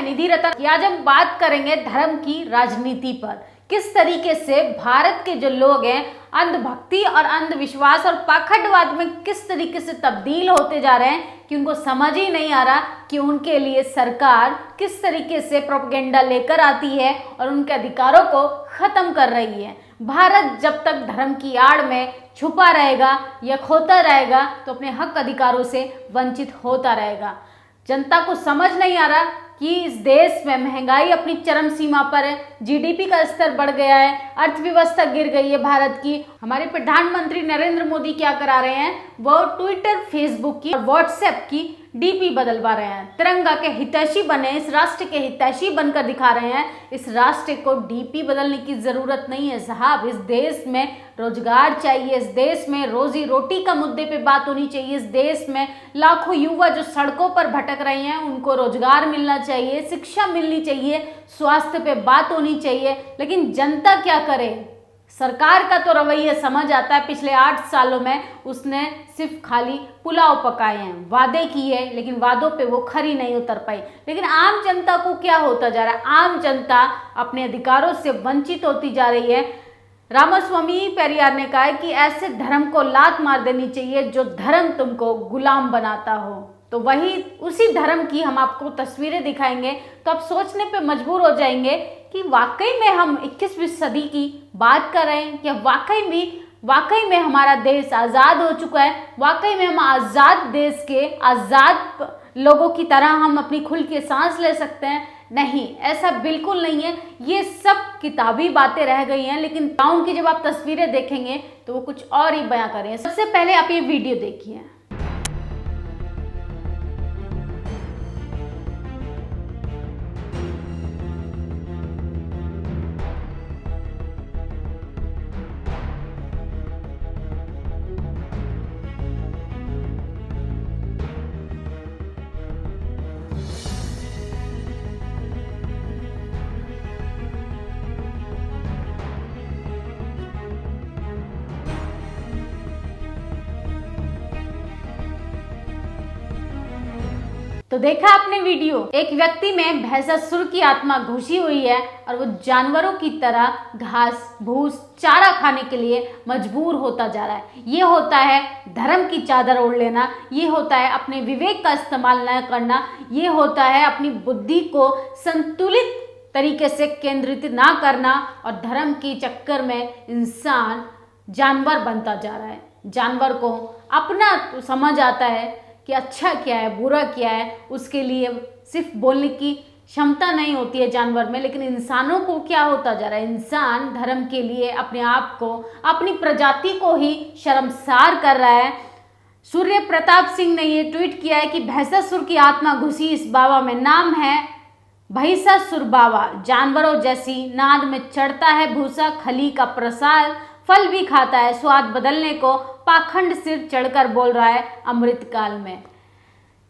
मैं निधि रतन। आज हम बात करेंगे धर्म की राजनीति पर। किस तरीके से भारत के जो लोग हैं अंधभक्ति और अंधविश्वास और पाखंडवाद में किस तरीके से तब्दील होते जा रहे हैं कि उनको समझ ही नहीं आ रहा कि उनके लिए सरकार किस तरीके से प्रोपेगेंडा लेकर आती है और उनके अधिकारों को खत्म कर रही है। भारत जब तक धर्म की आड़ में छुपा रहेगा या खोता रहेगा तो अपने हक अधिकारों से वंचित होता रहेगा। जनता को समझ नहीं आ रहा कि इस देश में महंगाई अपनी चरम सीमा पर है, जीडीपी का स्तर बढ़ गया है, अर्थव्यवस्था गिर गई है भारत की। हमारे प्रधानमंत्री नरेंद्र मोदी क्या करा रहे हैं, वो ट्विटर, फेसबुक की और व्हाट्सएप की डीपी बदलवा रहे हैं। तिरंगा के हितैषी बने, इस राष्ट्र के हितैषी बनकर दिखा रहे हैं। इस राष्ट्र को डीपी बदलने की जरूरत नहीं है साहब। इस देश में रोजगार चाहिए, इस देश में रोजी रोटी का मुद्दे पे बात होनी चाहिए। इस देश में लाखों युवा जो सड़कों पर भटक रहे हैं उनको रोजगार मिलना चाहिए, शिक्षा मिलनी चाहिए, स्वास्थ्य पे बात होनी चाहिए। लेकिन जनता क्या करे? सरकार का तो रवैया समझ आता है। पिछले 8 सालों में उसने सिर्फ खाली पुलाव पकाए हैं, वादे किए, लेकिन वादों पे वो खरी नहीं उतर पाई। लेकिन आम जनता को क्या होता जा रहा है? आम जनता अपने अधिकारों से वंचित होती जा रही है। रामास्वामी पेरियार ने कहा है कि ऐसे धर्म को लात मार देनी चाहिए जो धर्म तुमको गुलाम बनाता हो। तो वही उसी धर्म की हम आपको तस्वीरें दिखाएंगे तो आप सोचने पे मजबूर हो जाएंगे कि वाकई में हम 21वीं सदी की बात कर रहे हैं, क्या वाकई में हमारा देश आज़ाद हो चुका है? वाकई में हम आज़ाद देश के आज़ाद लोगों की तरह हम अपनी खुल के सांस ले सकते हैं? नहीं, ऐसा बिल्कुल नहीं है। ये सब किताबी बातें रह गई हैं, लेकिन टाउन की जब आप तस्वीरें देखेंगे तो वो कुछ और ही बयां करें। सबसे पहले आप ये वीडियो देखिए। तो देखा आपने वीडियो, एक व्यक्ति में भैंसासुर की आत्मा घुसी हुई है और वो जानवरों की तरह घास भूस चारा खाने के लिए मजबूर होता जा रहा है। ये होता है धर्म की चादर ओढ़ लेना, ये होता है अपने विवेक का इस्तेमाल न करना, ये होता है अपनी बुद्धि को संतुलित तरीके से केंद्रित ना करना और धर्म के चक्कर में इंसान जानवर बनता जा रहा है। जानवर को अपना तो समझ आता है कि अच्छा क्या है, बुरा क्या है, उसके लिए सिर्फ बोलने की क्षमता नहीं होती है जानवर में। लेकिन इंसानों को क्या होता जा रहा है? इंसान धर्म के लिए अपने आप को, अपनी प्रजाति को ही शर्मसार कर रहा है। सूर्य प्रताप सिंह ने ये ट्वीट किया है कि भैंसासुर की आत्मा घुसी इस बाबा में, नाम है भैंसासुर बाबा। जानवरों जैसी नाद में चढ़ता है भूसा, खली का प्रसाद फल भी खाता है, स्वाद बदलने को पाखंड सिर चढ़कर बोल रहा है अमृतकाल में।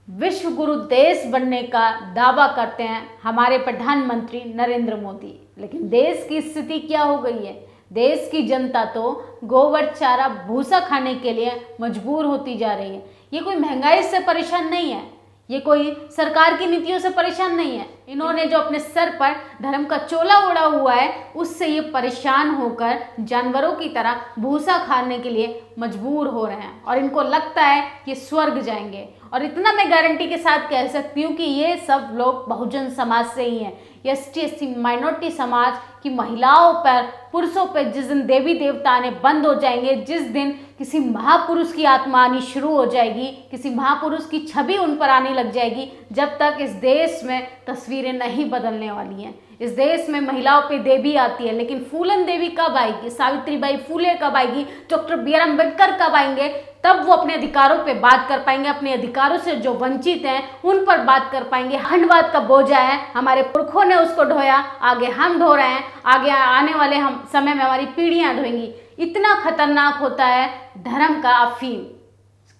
विश्व गुरु देश बनने का दावा करते हैं हमारे प्रधानमंत्री नरेंद्र मोदी, लेकिन देश की स्थिति क्या हो गई है? देश की जनता तो गोबर चारा भूसा खाने के लिए मजबूर होती जा रही है। ये कोई महंगाई से परेशान नहीं है, ये कोई सरकार की नीतियों से परेशान नहीं है। इन्होंने जो अपने सर पर धर्म का चोला ओढ़ा हुआ है उससे ये परेशान होकर जानवरों की तरह भूसा खाने के लिए मजबूर हो रहे हैं और इनको लगता है कि स्वर्ग जाएंगे। और इतना मैं गारंटी के साथ कह सकती हूँ कि ये सब लोग बहुजन समाज से ही हैं। एसटी एससी माइनॉरिटी समाज की महिलाओं पर, पुरुषों पर जिस दिन देवी देवता आने बंद हो जाएंगे, जिस दिन किसी महापुरुष की आत्मा आनी शुरू हो जाएगी, किसी महापुरुष की छवि उन पर आने लग जाएगी, जब तक इस देश में तस्वीरें नहीं बदलने वाली हैं। इस देश में महिलाओं पे देवी आती है, लेकिन फूलन देवी कब आएगी? सावित्रीबाई फूले कब आएगी? डॉक्टर बी आर अम्बेडकर कब आएंगे? तब वो अपने अधिकारों पे बात कर पाएंगे। अपने अधिकारों से जो वंचित हैं उन पर बात कर पाएंगे। खंडवाद का बोझा है, हमारे पुरखों ने उसको ढोया, आगे हम ढो रहे हैं, आगे आने वाले हम समय में हमारी पीढ़ियां ढोएंगी। इतना खतरनाक होता है धर्म का अफीम।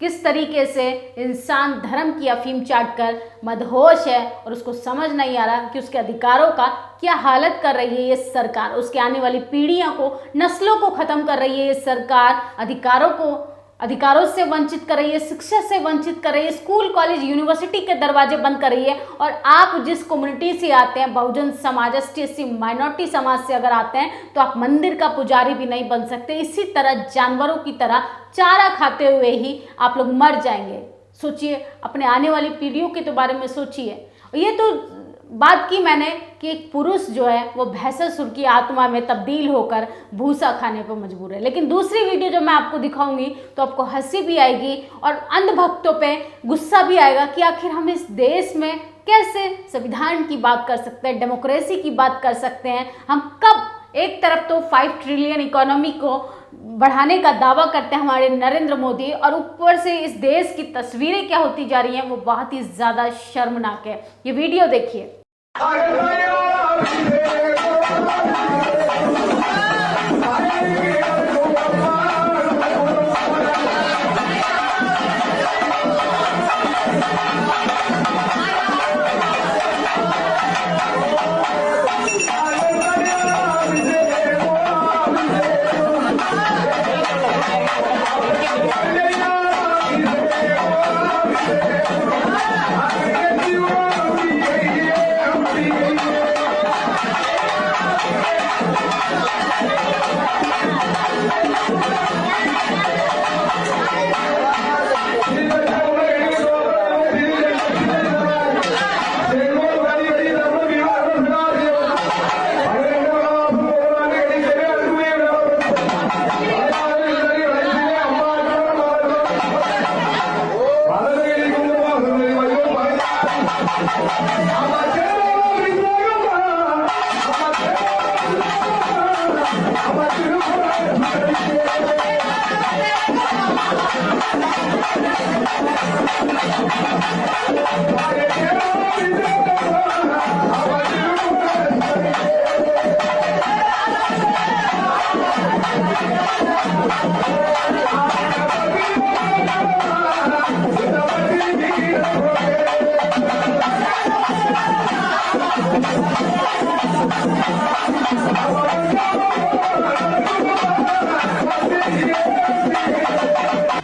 किस तरीके से इंसान धर्म की अफीम चाट कर मदहोश है और उसको समझ नहीं आ रहा कि उसके अधिकारों का क्या हालत कर रही है ये सरकार। उसके आने वाली पीढ़ियों को, नस्लों को ख़त्म कर रही है ये सरकार। अधिकारों को अधिकारों से वंचित कर रही है, शिक्षा से वंचित कर रही है, स्कूल कॉलेज यूनिवर्सिटी के दरवाजे बंद कर रही है। और आप जिस कम्युनिटी से आते हैं, बहुजन समाज, ST/SC माइनॉरिटी समाज से अगर आते हैं, तो आप मंदिर का पुजारी भी नहीं बन सकते। इसी तरह जानवरों की तरह चारा खाते हुए ही आप लोग मर जाएंगे। सोचिए, अपने आने वाली पीढ़ियों के तो बारे में सोचिए। ये तो बात की मैंने कि एक पुरुष जो है वो भैंसासुर की आत्मा में तब्दील होकर भूसा खाने पर मजबूर है। लेकिन दूसरी वीडियो जो मैं आपको दिखाऊंगी तो आपको हंसी भी आएगी और अंधभक्तों पे गुस्सा भी आएगा कि आखिर हम इस देश में कैसे संविधान की बात कर सकते हैं, डेमोक्रेसी की बात कर सकते हैं। हम कब एक तरफ तो 5 ट्रिलियन इकोनॉमी को बढ़ाने का दावा करते हैं हमारे नरेंद्र मोदी, और ऊपर से इस देश की तस्वीरें क्या होती जा रही हैं वो बहुत ही ज़्यादा शर्मनाक है। ये वीडियो देखिए।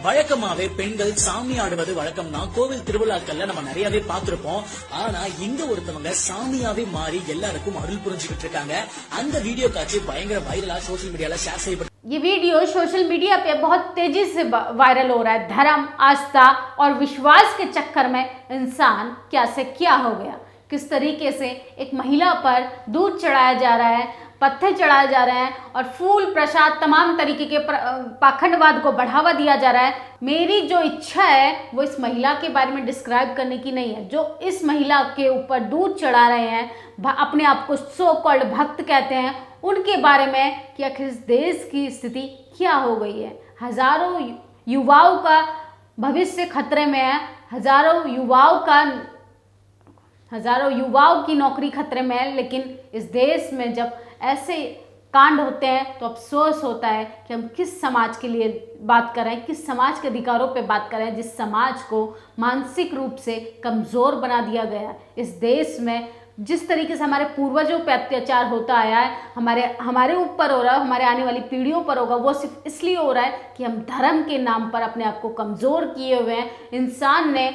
வழக்கமாவே பெண்கள் சாமி ஆடுவது வழக்கம் தான். கோவில் திருவிழாக்கள்ல நம்ம நிறையவே பார்த்திருப்போம். ஆனா இங்க ஒருத்தவங்க சாமியாவே மாறி எல்லாருக்கும் அருள் புரிஞ்சுக்கிட்டு இருக்காங்க. அந்த வீடியோ காட்சி பயங்கர வைரலா சோசியல் மீடியால ஷேர் செய்யப்பட்டு ये वीडियो सोशल मीडिया पे बहुत तेजी से वायरल हो रहा है। धर्म, आस्था और विश्वास के चक्कर में इंसान क्या से क्या हो गया। किस तरीके से एक महिला पर दूध चढ़ाया जा रहा है, पत्थर चढ़ाए जा रहे हैं और फूल प्रसाद तमाम तरीके के पाखंडवाद को बढ़ावा दिया जा रहा है। मेरी जो इच्छा है वो इस महिला के बारे में डिस्क्राइब करने की नहीं है, जो इस महिला के ऊपर दूध चढ़ा रहे हैं, अपने आप को सो कॉल्ड भक्त कहते हैं, उनके बारे में कि आखिर इस देश की स्थिति क्या हो गई है। हजारों युवाओं का भविष्य खतरे में है, हजारों युवाओं की नौकरी खतरे में है। लेकिन इस देश में जब ऐसे कांड होते हैं तो अफसोस होता है कि हम किस समाज के लिए बात कर रहे हैं, किस समाज के अधिकारों पे बात कर रहे हैं, जिस समाज को मानसिक रूप से कमज़ोर बना दिया गया। इस देश में जिस तरीके से हमारे पूर्वजों पे अत्याचार होता आया है, हमारे ऊपर हो रहा है, हमारे आने वाली पीढ़ियों पर होगा, वो सिर्फ इसलिए हो रहा है कि हम धर्म के नाम पर अपने आप को कमज़ोर किए हुए हैं। इंसान ने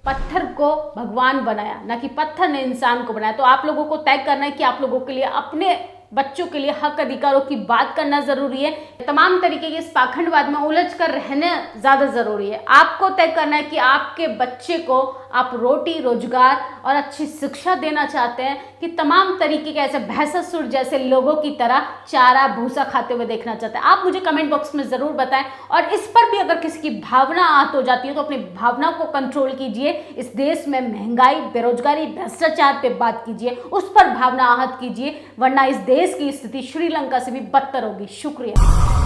पत्थर को भगवान बनाया, ना कि पत्थर ने इंसान को बनाया। तो आप लोगों को तय करना है कि आप लोगों के लिए, अपने बच्चों के लिए हक अधिकारों की बात करना जरूरी है, तमाम तरीके के इस पाखंडवाद में उलझ कर रहना ज़्यादा ज़रूरी है। आपको तय करना है कि आपके बच्चे को आप रोटी रोजगार और अच्छी शिक्षा देना चाहते हैं कि तमाम तरीके के ऐसे भैंसासुर जैसे लोगों की तरह चारा भूसा खाते हुए देखना चाहते हैं। आप मुझे कमेंट बॉक्स में ज़रूर बताएं। और इस पर भी अगर किसी की भावना आहत हो जाती है तो अपनी भावना को कंट्रोल कीजिए। इस देश में महंगाई, बेरोजगारी, भ्रष्टाचार पे बात कीजिए, उस पर भावना आहत कीजिए, वरना इस देश की स्थिति श्रीलंका से भी बदतर होगी। शुक्रिया।